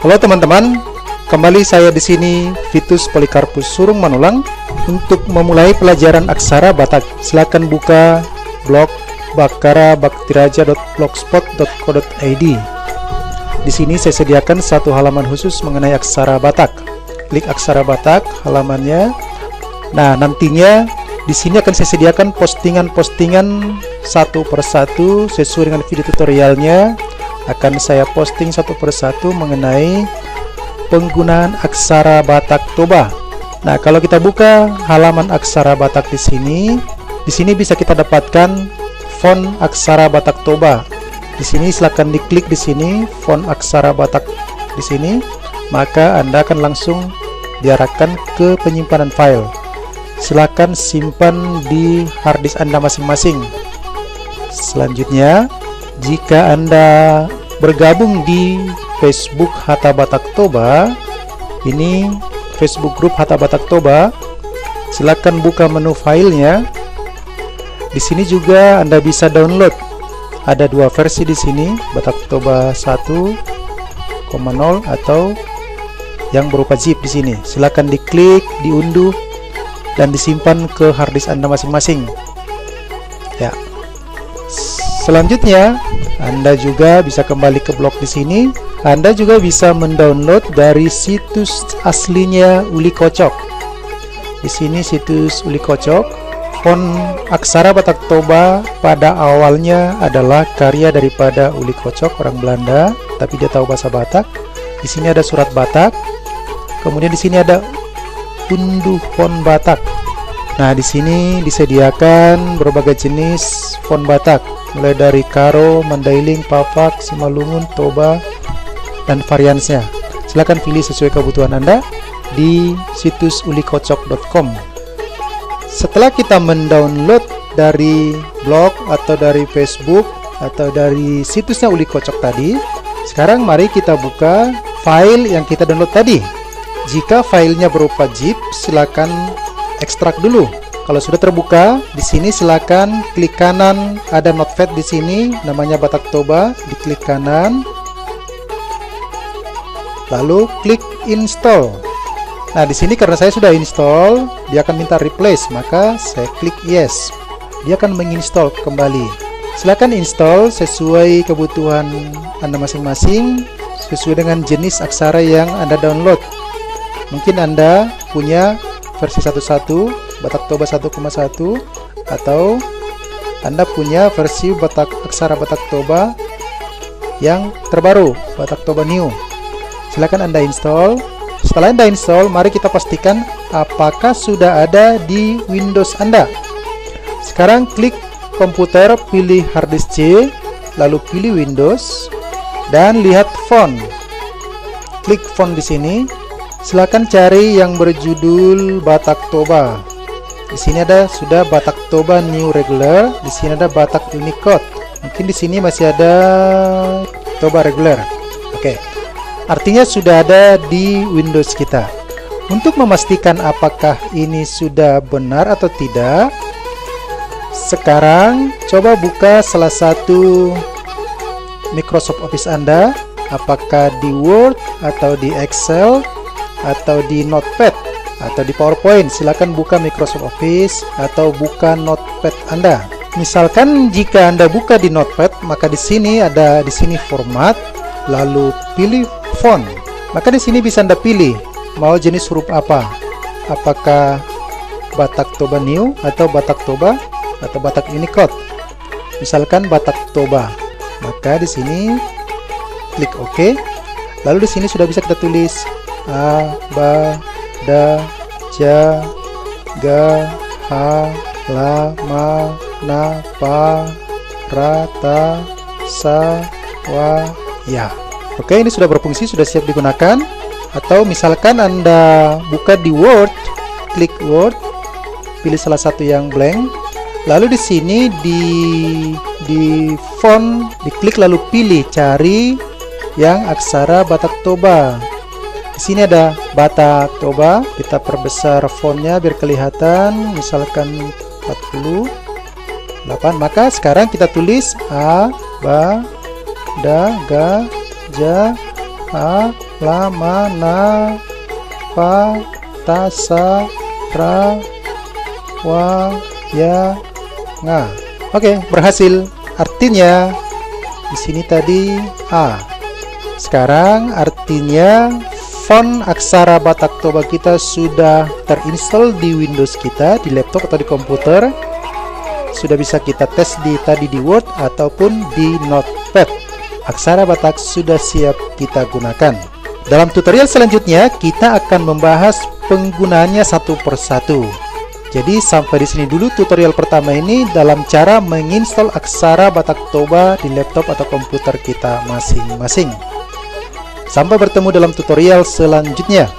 Halo teman-teman, kembali saya di sini Vitus Polikarpus Surung Manulang untuk memulai pelajaran aksara Batak. Silakan buka blog bakarabhaktiraja.blogspot.co.id. Di sini saya sediakan satu halaman khusus mengenai aksara Batak. Klik aksara Batak halamannya. Nah, nantinya di sini akan saya sediakan postingan-postingan satu persatu sesuai dengan video tutorialnya. Akan saya posting satu persatu mengenai penggunaan aksara Batak Toba. Nah, kalau kita buka halaman aksara Batak di sini bisa kita dapatkan font aksara Batak Toba. Di sini silakan diklik di sini font aksara Batak di sini, maka Anda akan langsung diarahkan ke penyimpanan file. Silakan simpan di harddisk Anda masing-masing. Selanjutnya, jika Anda bergabung di Facebook Hatta Batak Toba, ini Facebook grup Hatta Batak Toba, silakan buka menu filenya. Di sini juga Anda bisa download. Ada dua versi di sini, Batak Toba 1.0 atau yang berupa zip di sini. Silakan diklik, diunduh dan disimpan ke harddisk Anda masing-masing. Ya. Selanjutnya, Anda juga bisa kembali ke blog di sini. Anda juga bisa mendownload dari situs aslinya Uli Kocok. Di sini situs Uli Kocok. Font aksara Batak Toba pada awalnya adalah karya daripada Uli Kocok, orang Belanda, tapi dia tahu bahasa Batak. Di sini ada surat Batak. Kemudian di sini ada unduh font Batak. Nah, di sini disediakan berbagai jenis font Batak, mulai dari Karo, Mandailing, Papak, Simalungun, Toba, dan variansnya. Silahkan pilih sesuai kebutuhan Anda di situs ulikocok.com. Setelah kita mendownload dari blog atau dari Facebook atau dari situsnya Uli Kocok tadi, sekarang mari kita buka file yang kita download tadi. Jika filenya berupa zip, silakan ekstrak dulu. Kalau sudah terbuka, di sini silakan klik kanan, ada notepad di sini namanya Batak Toba, diklik kanan. Lalu klik install. Nah, di sini karena saya sudah install, dia akan minta replace, maka saya klik yes. Dia akan menginstall kembali. Silakan install sesuai kebutuhan Anda masing-masing, sesuai dengan jenis aksara yang Anda download. Mungkin Anda punya versi 1.1 Batak Toba 1.1 atau Anda punya versi aksara Batak Toba yang terbaru, Batak Toba New. Silakan Anda install. Setelah Anda install, mari kita pastikan apakah sudah ada di Windows Anda. Sekarang klik komputer, pilih harddisk C, lalu pilih Windows dan lihat font. Klik font di sini. Silakan cari yang berjudul Batak Toba. Di sini ada sudah Batak Toba New Regular, di sini ada Batak Unicode. Mungkin di sini masih ada Toba Regular. Oke. Artinya sudah ada di Windows kita. Untuk memastikan apakah ini sudah benar atau tidak, sekarang coba buka salah satu Microsoft Office Anda, apakah di Word atau di Excel atau di Notepad atau di PowerPoint. Silakan buka Microsoft Office atau buka Notepad Anda. Misalkan jika Anda buka di Notepad, maka di sini ada format, lalu pilih font. Maka di sini bisa Anda pilih mau jenis huruf apa. Apakah Batak Toba New atau Batak Toba atau Batak Unicode. Misalkan Batak Toba. Maka di sini klik OK. Lalu di sini sudah bisa kita tulis A, Ba, Da, Ja, Ga, Ha, La, Ma, Na, Pa, Ra, Ta, Sa, Wa, Ya. Oke, ini sudah berfungsi, sudah siap digunakan. Atau misalkan Anda buka di Word, klik Word, pilih salah satu yang blank. Lalu di sini di font diklik lalu pilih cari yang aksara Batak Toba. Di sini ada Batak Toba, kita perbesar fontnya biar kelihatan, misalkan 48. Maka sekarang kita tulis A, Ba, Da, Ga, Ja, Ha, lama, na, pa, ta, sa, ra, wa, ya, nga. Oke, berhasil. Artinya di sini tadi a. Sekarang artinya font aksara Batak Toba kita sudah terinstall di Windows kita, di laptop atau di komputer. Sudah bisa kita tes tadi di Word ataupun di Notepad. Aksara Batak sudah siap kita gunakan. Dalam tutorial selanjutnya kita akan membahas penggunaannya satu persatu. Jadi sampai di sini dulu tutorial pertama ini dalam cara menginstal aksara Batak Toba di laptop atau komputer kita masing-masing. Sampai bertemu dalam tutorial selanjutnya.